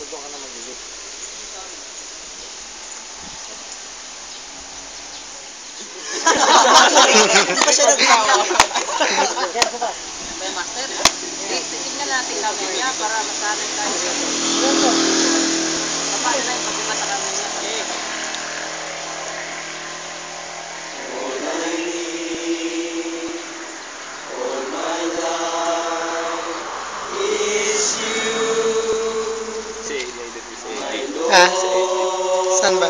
doon ka na mag-lift. Hindi pa siya nagsawa. May master. Tignan natin kami niya para masanay tayo. Paano na yung pagkimata kami niya? Ha? Saan ba?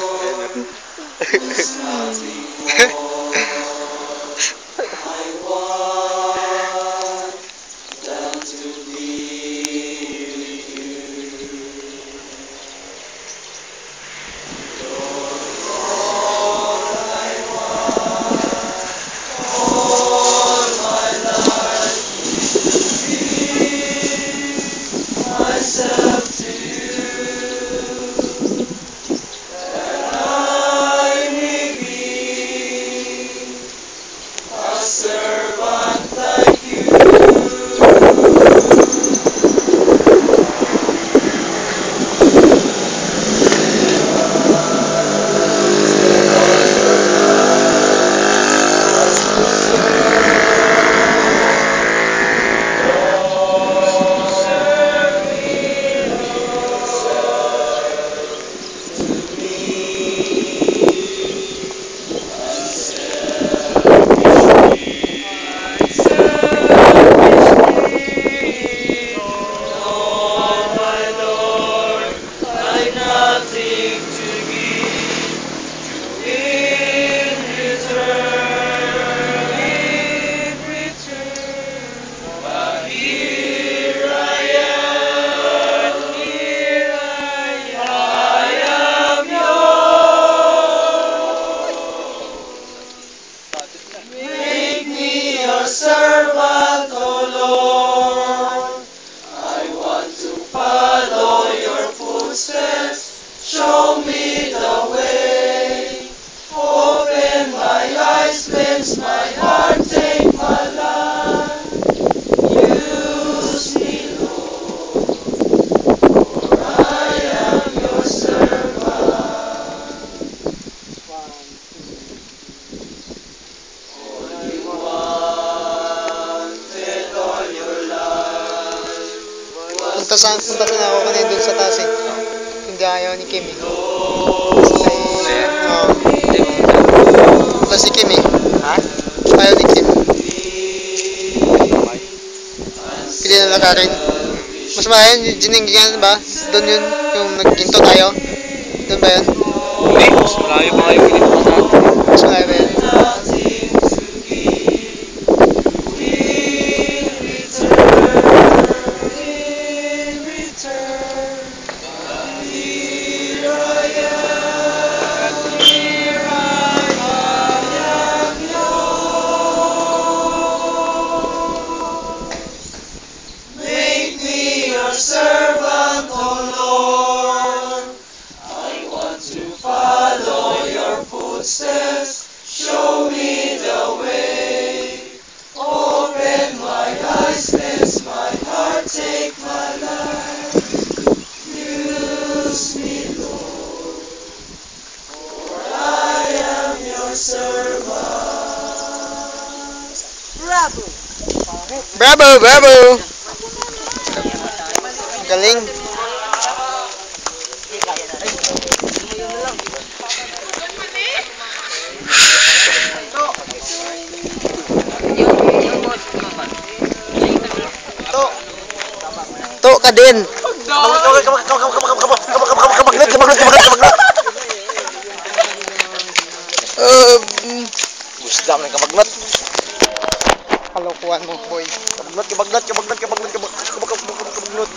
Servant, O Lord, I want to follow your footsteps. Show me the way. Open my eyes, cleanse my heart, take my life. Use me, Lord, for I am your servant. Punta na ako kanina dun sa taas eh. Hindi ayaw ni Kim eh. Punta si Kim eh. Ha? Ayaw ni Kim. Pili na lakarin. Mas maayos, gininggingan ba? Doon yun, yung nagginto tayo. Doon ba yun? Uy, mas malayo pa kayo pinito sa atin. Mas malayo ba yun? Servant, O Lord, I want to follow your footsteps. Show me the way. Open my eyes, cleanse my heart, take my life. Use me, Lord, for I am your servant. Bravo! Bravo! Bravo! Galing. To ka din. Gusto namin kabagnat. Kalokohan mo, boy. Kabagnat.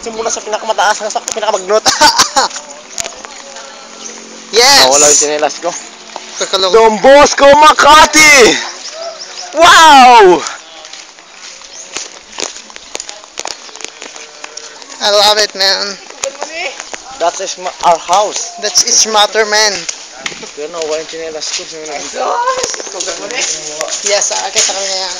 Simula sa pinakamataas hanggang sa pinakabagnot. Yes! Nawala yung tinelas ko. Kakaloko. Don Bosco Makati! Wow! I love it, man. That is our house. That's its matter, man. Pero nawala yung tinelas ko. Yes, akit sa kanya yan.